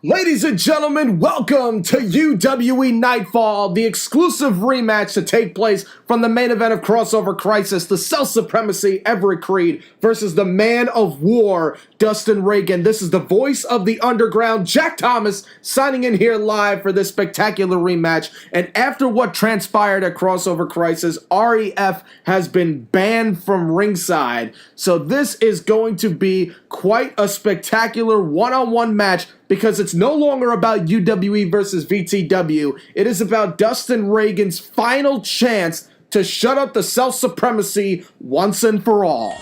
Ladies and gentlemen, welcome to UWE Nightfall, the exclusive rematch to take place from the main event of Crossover Crisis, the Self Supremacy Everett Crede versus the Man of War, Dustin Reagan. This is the voice of the underground, Jack Thomas, signing in here live for this spectacular rematch. And after what transpired at Crossover Crisis, REF has been banned from ringside. So this is going to be quite a spectacular one-on-one match, because it's no longer about UWE versus VTW. It is about Dustin Reagan's final chance to shut up the Self Supremacy once and for all.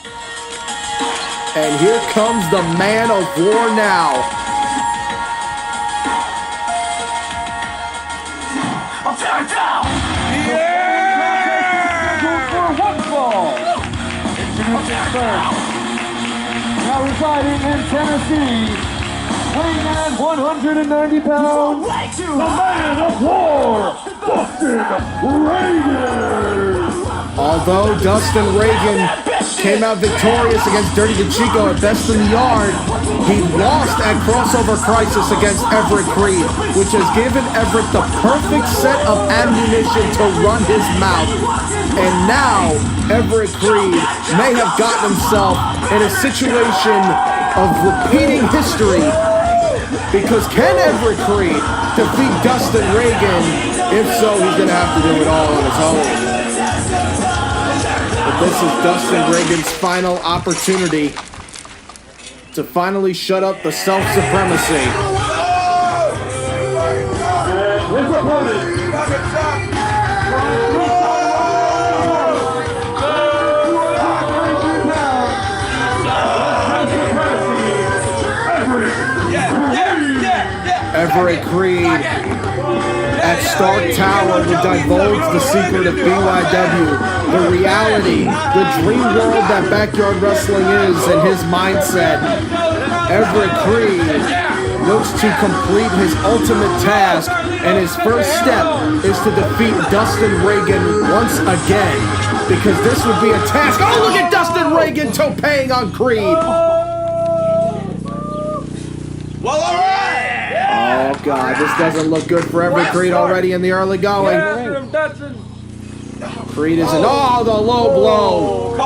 And here comes the Man of War now. I'll tear it down! Yeah! For one fall. Introducing first. Now residing in Tennessee. Weighing at 190 pounds, the Man of War, Dustin Reagan! Although Dustin Reagan came out victorious against Dirty DeChico at Best in the Yard, he lost at Crossover Crisis against Everett Crede, which has given Everett the perfect set of ammunition to run his mouth. And now, Everett Crede may have gotten himself in a situation of repeating history. Because can Everett Crede defeat Dustin Reagan? If so, he's going to have to do it all on his own. But this is Dustin Reagan's final opportunity to finally shut up the Self Supremacy. Everett Crede at Stark Tower would divulge the secret of BYW, the reality, the dream world that backyard wrestling is in his mindset. Everett Crede looks to complete his ultimate task, and his first step is to defeat Dustin Reagan once again, because this would be a task. Oh, look at Dustin Reagan topeing on Crede. Well, all right! Oh, God, this doesn't look good for Everett Crede already in the early going. Crede is in. Oh, the low blow.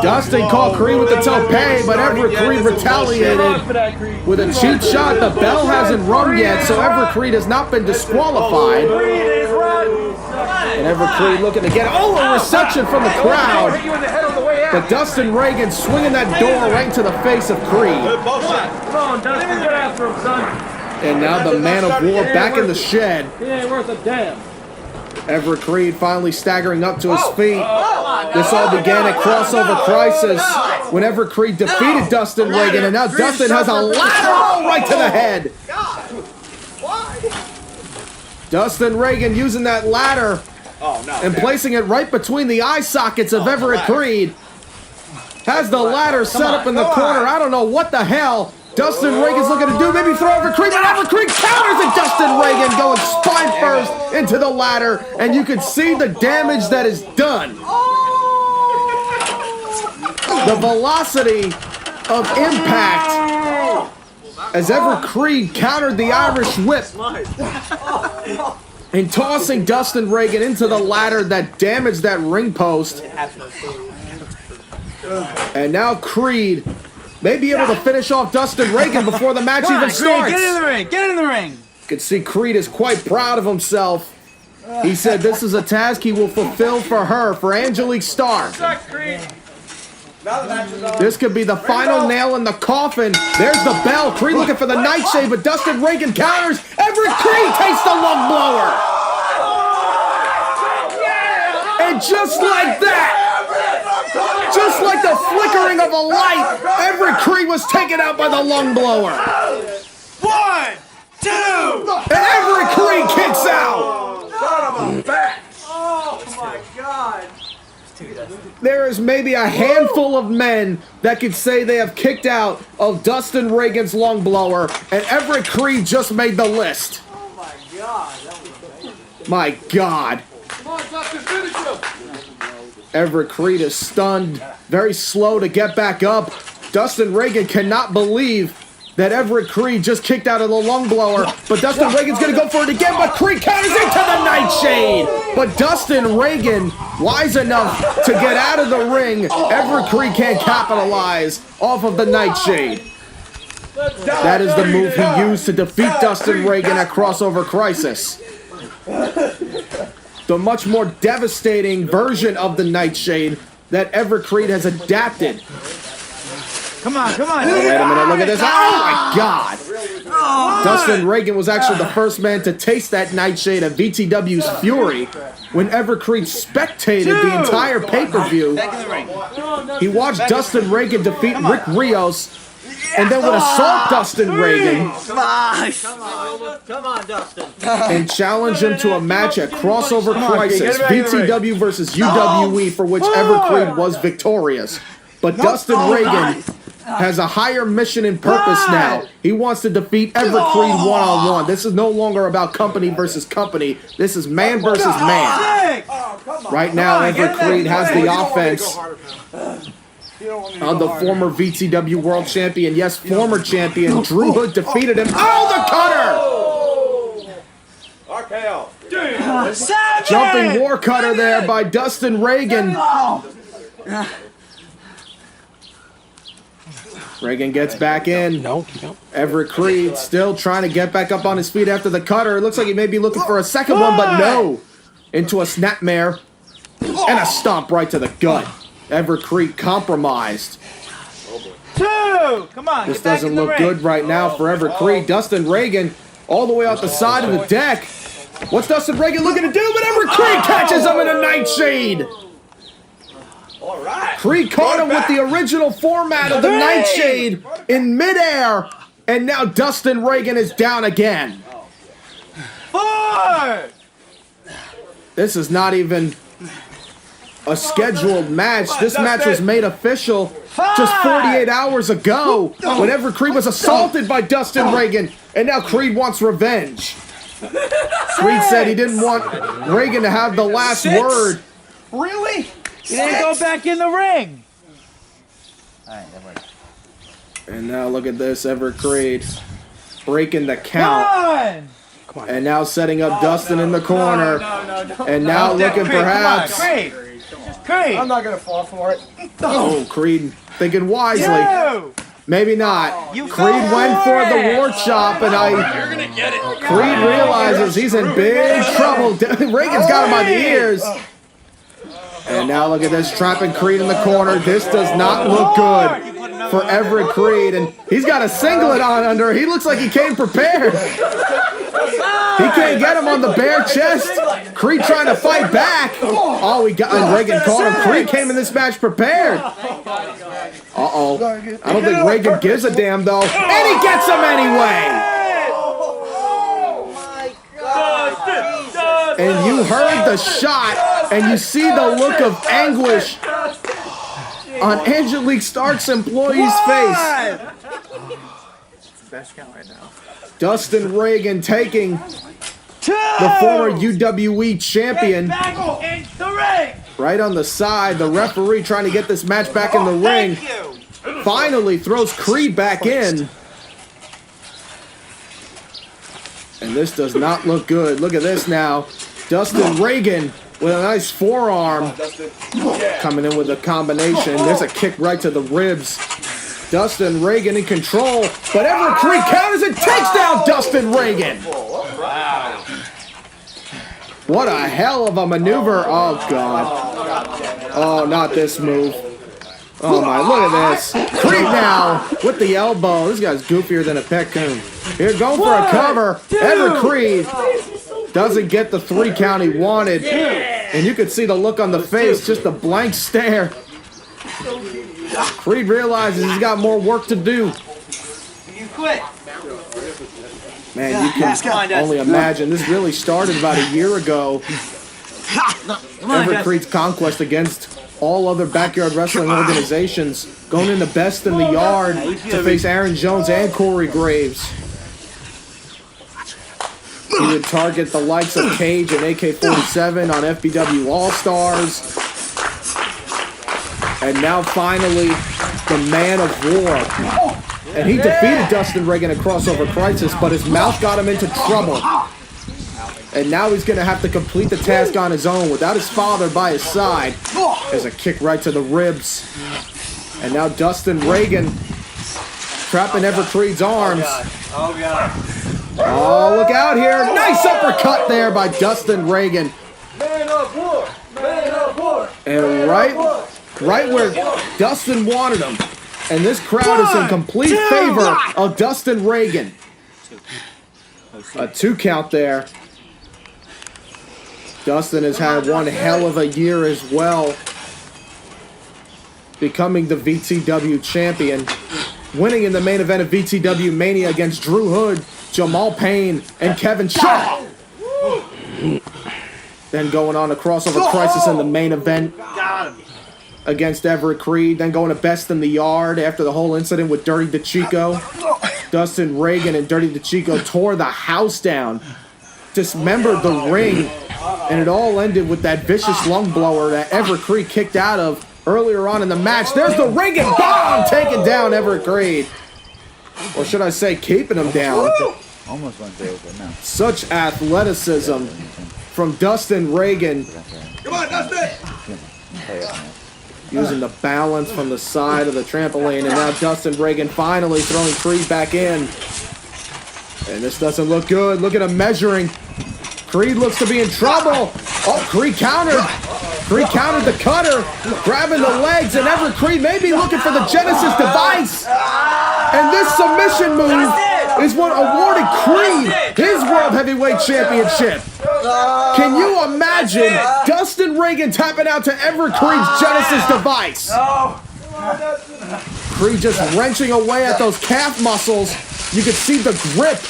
Dustin caught Crede with the tope, but Everett Crede retaliated with a cheap shot. The bell hasn't rung yet, so Everett Crede has not been disqualified. And Everett Crede looking to get it. Oh, a reception from the crowd. But Dustin Reagan swinging that door right to the face of Crede. Come on, Dustin, get after him, son. And now the Man of War back in the shed. He ain't worth a damn. Everett Crede finally staggering up to his feet. This all began at Crossover Crisis when Everett Crede defeated Dustin Reagan, and now Dustin has a lateral right to the head. Dustin Reagan using that ladder and placing it right between the eye sockets of Everett Crede. Has the ladder set up in the corner. I don't know what the hell Dustin Reagan's looking to do. Maybe throw Everett Crede, but Everett Crede counters it. Dustin Reagan going spine first into the ladder, and you can see the damage that is done. The velocity of impact as Everett Crede countered the Irish whip and tossing Dustin Reagan into the ladder that damaged that ring post. And now Crede may be able to finish off Dustin Reagan before the match even starts. Get in the ring! Get in the ring! You can see Crede is quite proud of himself. He said this is a task he will fulfill for her, for Angelique Starr. This could be the final nail in the coffin. There's the bell. Crede looking for the nightshade, but Dustin Reagan counters. Everett Crede takes the lung blower. And just like that, just like the flickering of a light, Everett Crede was taken out by the lung blower. 1, 2! And Everett Crede kicks out. Oh my God! There is maybe a handful of men that could say they have kicked out of Dustin Reagan's lung blower, and Everett Crede just made the list. Oh my God! That was amazing. My God. Come on, Dustin, finish him. Everett Crede is stunned, very slow to get back up. Dustin Reagan cannot believe that Everett Crede just kicked out of the lung blower, but Dustin Reagan's gonna go for it again, but Crede counters into the Nightshade! But Dustin Reagan, wise enough to get out of the ring, Everett Crede can't capitalize off of the Nightshade. That is the move he used to defeat Dustin Reagan at Crossover Crisis. The much more devastating version of the Nightshade that Everett Crede has adapted. Come on, come on. Oh, wait a minute, look at this. Oh my God! Dustin Reagan was actually the first man to taste that Nightshade at VTW's Fury when Everett Crede spectated the entire pay-per-view. He watched Dustin Reagan defeat Rick Rios and then would assault Dustin Reagan Come on, Dustin. and challenge him to a match at Crossover Crisis, VTW versus UWE, for which Everett Crede was victorious. But Dustin Reagan has a higher mission and purpose now. He wants to defeat Everett Crede one-on-one. This is no longer about company versus company. This is man versus man. Right now, Everett Crede has the offense of the former VTW World Champion. Yes, former champion. Drew Hood defeated him. Oh, the cutter! RKO. Jumping war cutter there by Dustin Reagan. Reagan gets back in. Everett Crede still trying to get back up on his feet after the cutter. It looks like he may be looking for a second one, but no. Into a snapmare and a stomp right to the gut. Everett Crede compromised. Come on. This doesn't look good right now for Everett Crede. Dustin Reagan all the way out the side of the deck. What's Dustin Reagan looking to do? But Everett Crede catches him in a Nightshade. Crede caught him with the original format of the Nightshade in midair, and now Dustin Reagan is down again. 4. This is not even a scheduled match. This match was made official just 48 hours ago when Everett Crede was assaulted by Dustin Reagan, and now Crede wants revenge. Crede said he didn't want Reagan to have the last word. Really? You didn't go back in the ring. And now look at this, Everett Crede breaking the count. Come on. And now setting up Dustin in the corner. And now looking perhaps. Crede. I'm not gonna fall for it. Oh, Crede thinking wisely. Maybe not. Crede went for the war chop, and Crede realizes he's in big trouble. Reagan's got him by the ears. And now look at this, trapping Crede in the corner. This does not look good for Everett Crede. And he's got a singlet on under. He looks like he came prepared. He can't get him on the bare chest. Crede trying to fight back. Oh, he got, and Reagan caught him. Crede came in this match prepared. Uh-oh. I don't think Reagan gives a damn, though. And he gets him anyway. And you heard the shot, and you see the look of anguish on Angelique Stark's employee's face. Best count right now. Dustin Reagan taking the former UWE champion right on the side. The referee trying to get this match back in the ring. Finally throws Crede back in. And this does not look good. Look at this now. Dustin Reagan with a nice forearm. Coming in with a combination. There's a kick right to the ribs. Dustin Reagan in control. But Everett Crede counters and takes down Dustin Reagan. What a hell of a maneuver. Oh, God. Oh, not this move. Oh, my. Look at this. Crede now with the elbow. This guy's goofier than a peccoon. Here, going for a cover. Everett Crede doesn't get the 3 count he wanted. And you could see the look on the face, just a blank stare. Crede realizes he's got more work to do. You quit. Man, you can only imagine. This really started about a year ago. Everett Crede's conquest against all other backyard wrestling organizations, going into Best in the Yard to face Aaron Jones and Corey Graves. He would target the likes of Cage and AK-47 on FBW All-Stars. And now finally, the Man of War. And he defeated Dustin Reagan at Crossover Crisis, but his mouth got him into trouble. And now he's going to have to complete the task on his own without his father by his side. There's a kick right to the ribs. And now Dustin Reagan trapping Everett Crede's arms. Oh, God. Oh, look out here. Nice uppercut there by Dustin Reagan. Man up, war. Man up, war. And right where Dustin wanted him. And this crowd is in complete favor of Dustin Reagan. A 2 count there. Dustin has had one hell of a year as well, becoming the VTW champion, winning in the main event of VTW Mania against Drew Hood, Jamal Payne, and Kevin Shaw. Then going on to Crossover Crisis in the main event against Everett Crede. Then going to Best in the Yard after the whole incident with Dirty DeChico. Dustin Reagan and Dirty DeChico tore the house down, dismembered the ring, and it all ended with that vicious lung blower that Everett Crede kicked out of earlier on in the match. There's the Reagan bomb taking down Everett Crede. Or should I say, keeping him down. Almost went there, but no. Such athleticism from Dustin Reagan. Come on, Dustin. Using the balance from the side of the trampoline. And now Dustin Reagan finally throwing Crede back in. And this doesn't look good. Look at him measuring. Crede looks to be in trouble. Oh, Crede countered. Crede countered the cutter, grabbing the legs, and Everett Crede may be looking for the Genesis device. And this submission move is what awarded Crede his World Heavyweight Championship. Can you imagine Dustin Reagan tapping out to Everett Crede's Genesis device? Crede just wrenching away at those calf muscles. You can see the grip.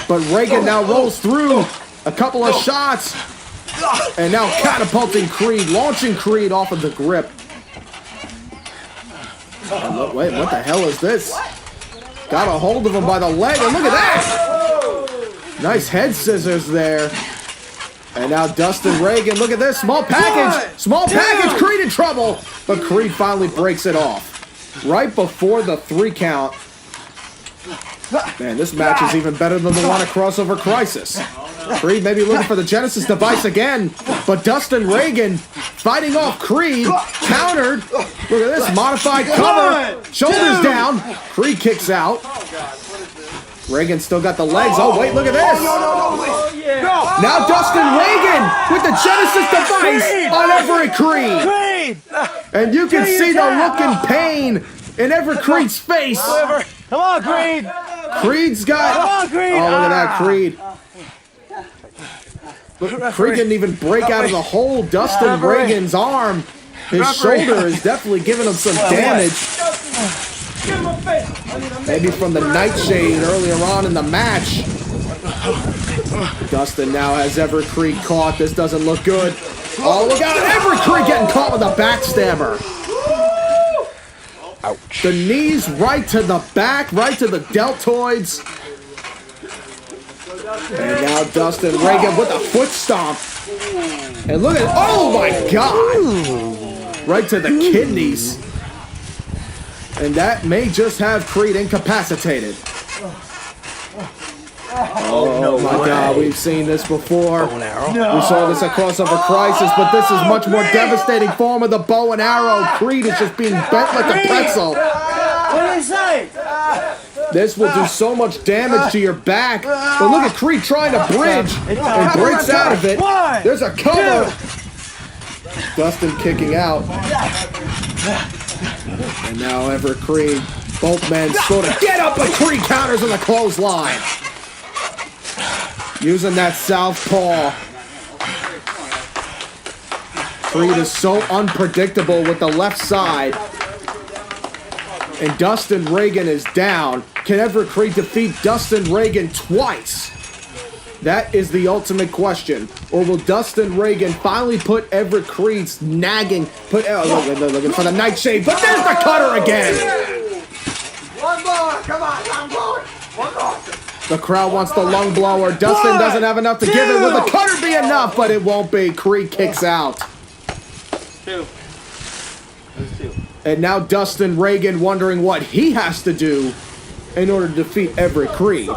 But Reagan now rolls through a couple of shots. And now catapulting Crede, launching Crede off of the grip. Oh, wait, what the hell is this? Got a hold of him by the leg, and look at that! Nice head scissors there. And now Dustin Reagan, look at this, small package! Small package, Crede in trouble! But Crede finally breaks it off. Right before the 3 count. Man, this match is even better than the one at Crossover Crisis. Crede may be looking for the Genesis device again, but Dustin Reagan fighting off Crede, countered. Look at this, modified cover, shoulders down. Crede kicks out. Reagan still got the legs. Oh, wait, look at this. Now Dustin Reagan with the Genesis device on Everett Crede. And you can see the look in pain in Everett Crede's face. Come on, Crede. Crede's got... Come on, Crede. Oh, look at that, Crede. Look, Crede didn't even break out of the hole. Dustin Reagan's arm, his shoulder is definitely giving him some damage. Maybe from the nightshade earlier on in the match. Dustin now has Everett Crede caught. This doesn't look good. Oh, look out. Everett Crede getting caught with a backstabber. Ouch. The knees right to the back, right to the deltoids. And now Dustin Reagan with a foot stomp. And look at, oh my God! Right to the kidneys. And that may just have Crede incapacitated. Oh my God, we've seen this before. We saw this at Crossover Crisis, but this is much more devastating form of the bow and arrow. Crede is just being bent like a pretzel. What do you say? This will do so much damage to your back. But look at Crede trying to bridge and breaks out of it. There's a cover. Dustin kicking out. And now Everett Crede, both men sort of get up, but Crede counters on the clothesline. Using that southpaw. Crede is so unpredictable with the left side. And Dustin Reagan is down. Can Everett Crede defeat Dustin Reagan twice? That is the ultimate question. Or will Dustin Reagan finally put Everett Crede's nagging... looking for the nightshade, but there's the cutter again! One more, come on, one more. One more. The crowd wants the lung blower. Dustin doesn't have enough to give it. Will the cutter be enough? But it won't be. Crede kicks out. Two. And now Dustin Reagan wondering what he has to do in order to defeat Everett Crede.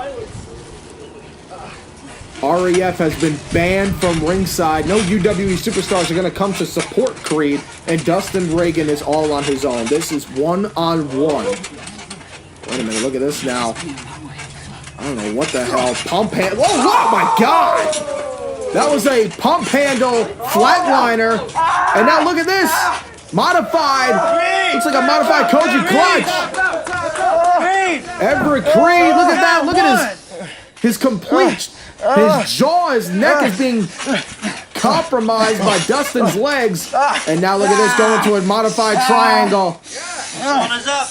REF has been banned from ringside. No UWE superstars are going to come to support Crede, and Dustin Reagan is all on his own. This is one-on-one. Wait a minute, look at this now. I don't know what the hell. Pump handle. Oh my God! That was a pump handle flatliner. And now look at this. Modified. Looks like a modified Koji clutch. Everett Crede. Look at that. Look at his complete. His jaw, his neck is being compromised by Dustin's legs. And now look at this, going to a modified triangle. One is up.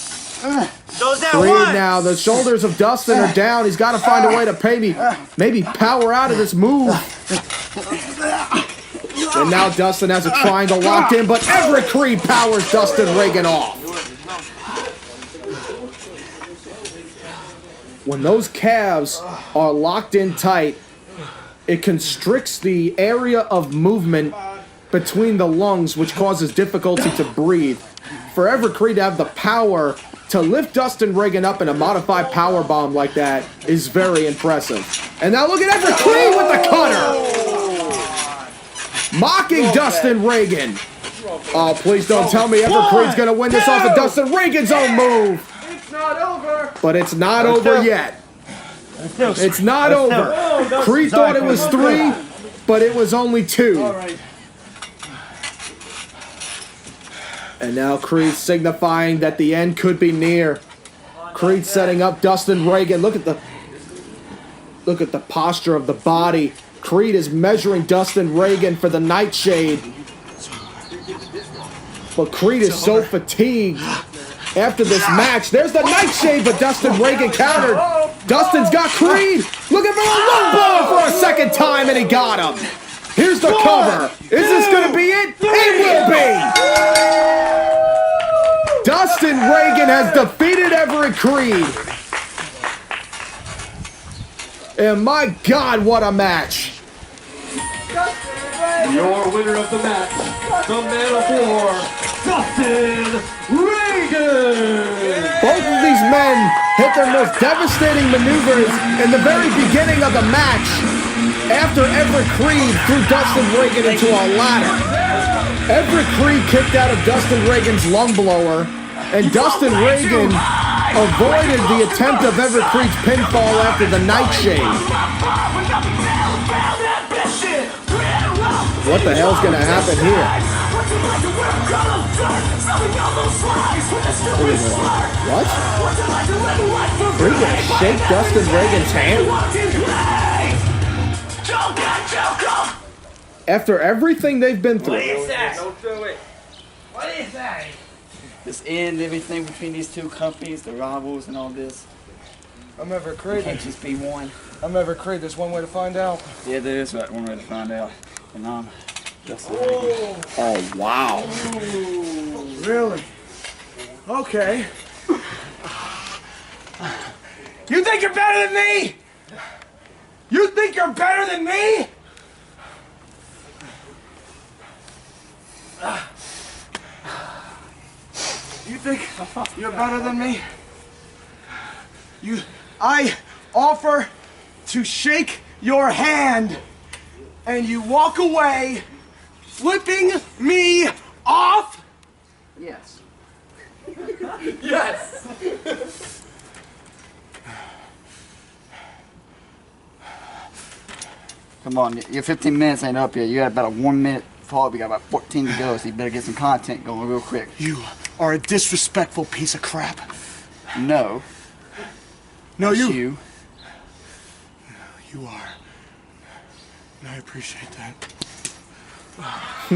Goes down. Crede now, the shoulders of Dustin are down. He's got to find a way to maybe power out of this move. And now Dustin has a triangle locked in, but Everett Crede powers Dustin Reagan off. When those calves are locked in tight, it constricts the area of movement between the lungs, which causes difficulty to breathe. For Everett Crede to have the power to lift Dustin Reagan up in a modified power bomb like that is very impressive. And now look at Everett Crede with the cutter! Mocking Dustin Reagan. Oh, please don't tell me Everett Crede's going to win this off of Dustin Reagan's own move. It's not over. But it's not over yet. It's not over. Crede thought it was 3, but it was only 2. And now Crede signifying that the end could be near. Crede setting up Dustin Reagan. Look at the posture of the body. Crede is measuring Dustin Reagan for the nightshade. But Crede is so fatigued after this match. There's the nightshade, but Dustin Reagan countered. Dustin's got Crede looking for a low blow for a second time, and he got him. Here's the cover. Is this going to be it? It will be. Dustin Reagan has defeated Everett Crede. And my God, what a match. Your winner of the match, the Man of War, Dustin Reagan! Both of these men hit their most devastating maneuvers in the very beginning of the match after Everett Crede threw Dustin Reagan into a ladder. Everett Crede kicked out of Dustin Reagan's lung blower, and Dustin Reagan avoided the attempt of Everett Crede's pinfall after the nightshade. What the hell's gonna happen here? What? Crede gonna shake Dustin Reagan's hand? After everything they've been through. What is that? What is that? This end, everything between these two companies, the rivals and all this. I'm Everett It Crede. can't just be one. I'm Everett Crede. There's one way to find out. Yeah, there is one way to find out. And I'm Dustin Reagan. Oh, wow. Really? Okay. You think you're better than me? You think you're better than me? You think you're better than me? I offer to shake your hand, and you walk away, flipping me off? Yes. Yes! Come on, your 15 minutes ain't up yet. You got about a 1 minute fall. We got about 14 to go, so you better get some content going real quick. You are a disrespectful piece of crap. No. No, It's you. you. You are. And I appreciate that.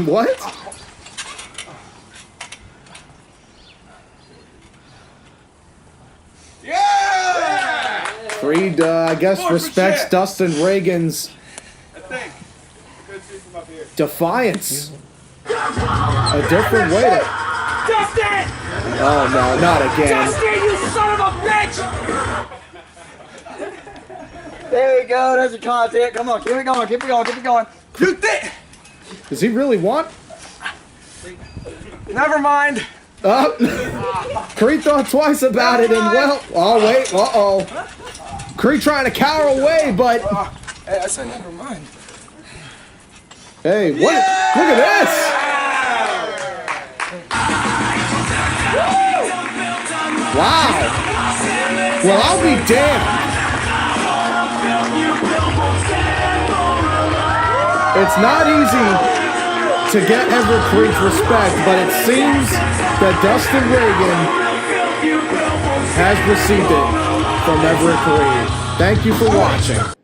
What? Yeah! Crede, I guess, More for respects shit. Dustin Reagan's I think. Good to see from up here. defiance. A different way to... Dustin! Oh, no, not again. Dustin, you son of a bitch! There we go. There's your content. Come on, keep it going. Keep it going. Keep it going. You think? Does he really want? Never mind. Crede thought twice about it, and well, oh wait, Crede trying to cower away, but Hey, I said never mind. hey, what? Look at this! Wow. Well, I'll be damned. It's not easy to get Everett Crede's respect, but it seems that Dustin Reagan has received it from Everett Crede. Thank you for watching.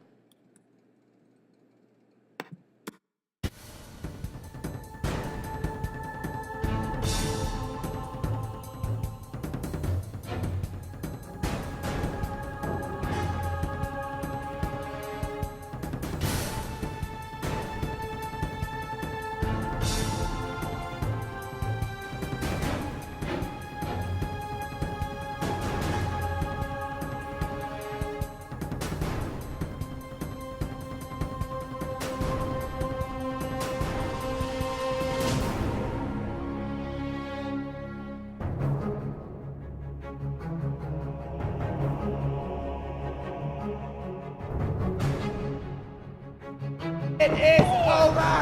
It is over!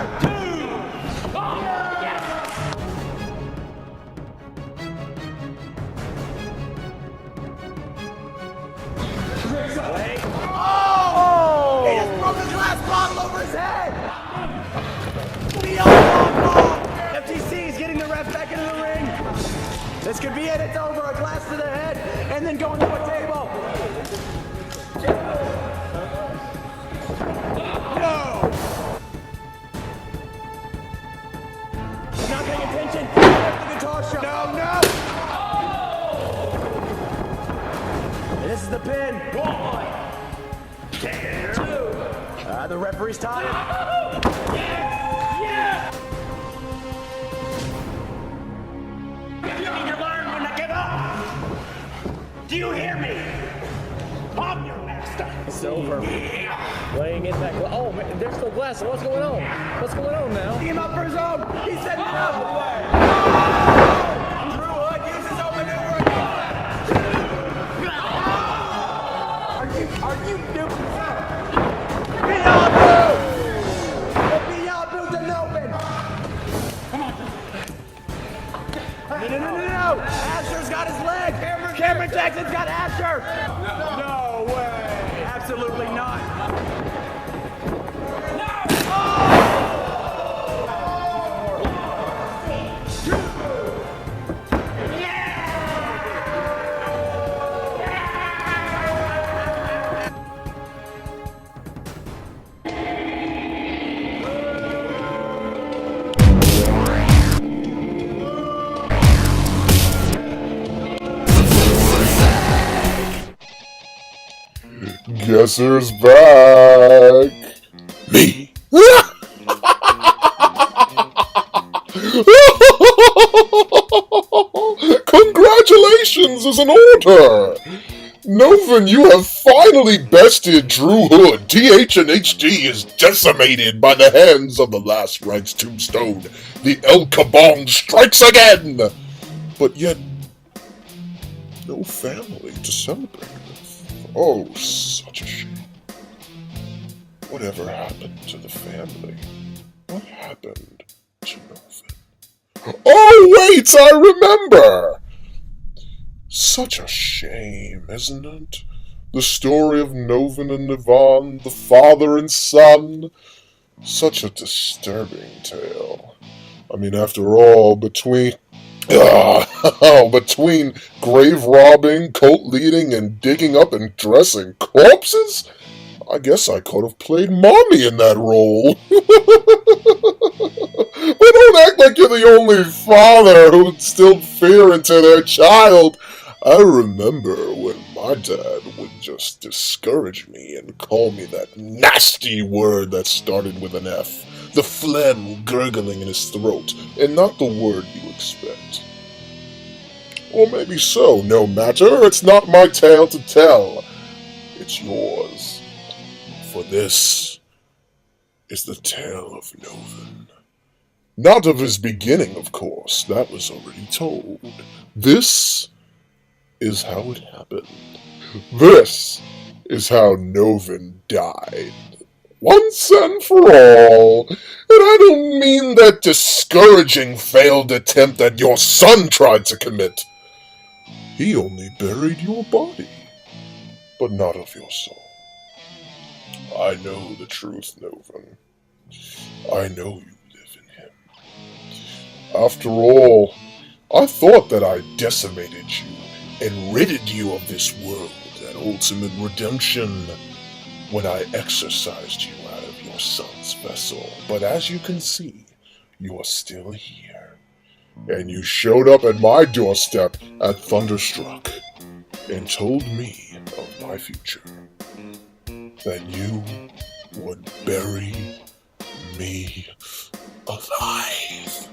Oh! He just broke a glass bottle over his head! We all want FTC is getting the ref back into the ring. This could be it. It's over. A glass to the head and then going to a table. No! Not paying attention. That's the guitar show. No! And this is the pin. 1, 2. The referee's tired. Yeah! You need to learn when to give up. Do you hear me? I'm your master. It's over. Laying it back. Oh, man, there's no glass. What's going on? What's going on now? Pick him up for his own. He said no. Drew Hood uses his own maneuver again. Are you doing something? Beyond Blue! The Beyond Blue's an open. Come on. No. Asher's got his leg. Cameron Jackson's got Asher. No way. Absolutely not. Guess who's back? Me. Congratulations is an order! Novin, you have finally bested Drew Hood. TH and HD is decimated by the hands of the Last Rites Tombstone. The El Kabong strikes again! But yet, no family to celebrate with. Oh, such a shame. Whatever happened to the family? What happened to Novin? Oh, wait, I remember! Such a shame, isn't it? The story of Novin and Nivan, the father and son. Such a disturbing tale. I mean, after all, between grave robbing, cult leading, and digging up and dressing corpses, I guess I could have played mommy in that role. But don't act like you're the only father who instilled fear into their child. I remember when my dad would just discourage me and call me that nasty word that started with an F. The phlegm gurgling in his throat, and not the word you expect. Or maybe so, no matter, it's not my tale to tell. It's yours. For this is the tale of Novin. Not of his beginning, of course. That was already told. This is how it happened. This is how Novin died. Once and for all. And I don't mean that discouraging failed attempt that your son tried to commit. He only buried your body, but not of your soul. I know the truth, Novin. I know you live in him. After all, I thought that I decimated you and ridded you of this world and ultimate redemption when I exorcised you out of your son's vessel. But as you can see, you are still here. And you showed up at my doorstep at Thunderstruck and told me of my future. That you would bury me alive.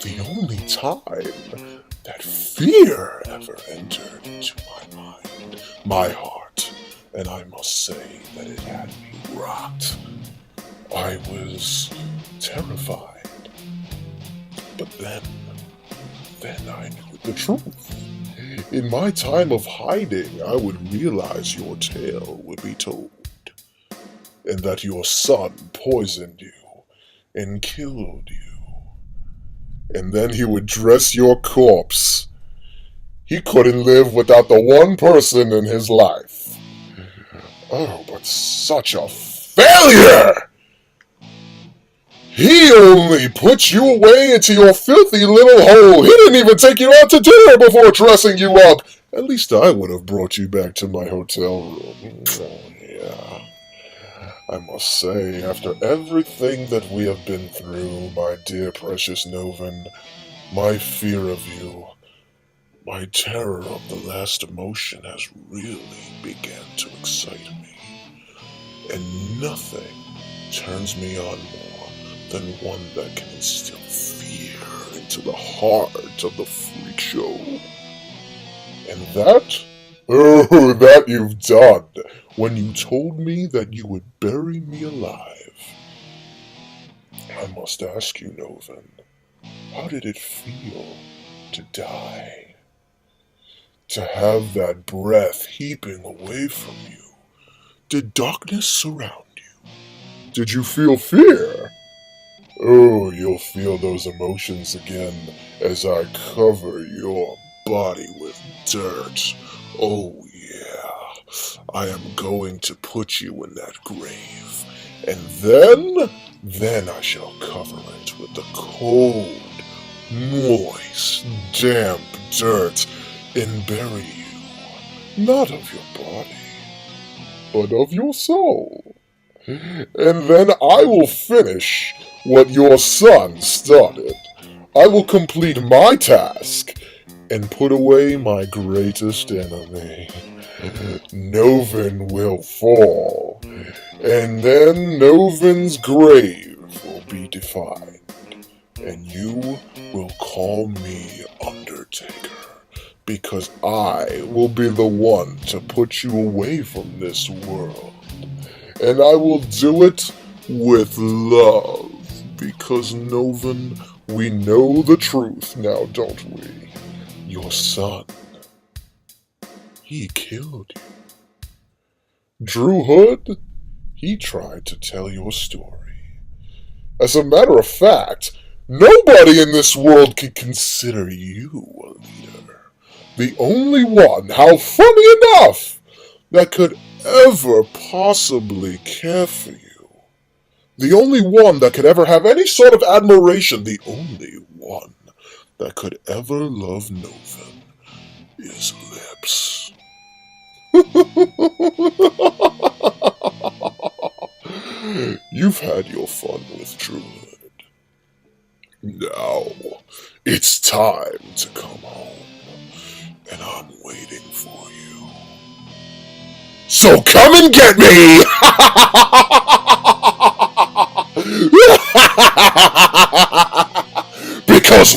The only time that fear ever entered into my mind, my heart, and I must say that it had me rocked. I was terrified. But then I knew the truth. In my time of hiding, I would realize your tale would be told, and that your son poisoned you and killed you. And then he would dress your corpse. He couldn't live without the one person in his life. Oh, but such a failure! He only put you away into your filthy little hole. He didn't even take you out to dinner before dressing you up. At least I would have brought you back to my hotel room. Yeah. I must say, after everything that we have been through, my dear precious Novin, my fear of you, my terror of the last emotion has really begun to excite me. And nothing turns me on more than one that can instill fear into the heart of the freak show. And that? Oh, that you've done when you told me that you would bury me alive. I must ask you, Novin, how did it feel to die? To have that breath heaping away from you? Did darkness surround you? Did you feel fear? Oh, you'll feel those emotions again as I cover your body with dirt. Oh yeah, I am going to put you in that grave. And then I shall cover it with the cold, moist, damp dirt and bury you, not of your body, but of your soul. And then I will finish what your son started. I will complete my task and put away my greatest enemy. Novin will fall, and then Novin's grave will be defined, and you will call me Undertaker, because I will be the one to put you away from this world. And I will do it with love, because Novin, we know the truth now, don't we? Your son, he killed you. Drew Hood, he tried to tell your story. As a matter of fact, nobody in this world can consider you a leader. The only one, how funny enough, that could ever possibly care for you. The only one that could ever have any sort of admiration, the only one that could ever love Novin is Lips. You've had your fun with Drew Hood. Now, it's time to come home, and I'm waiting for you. So come and get me! Because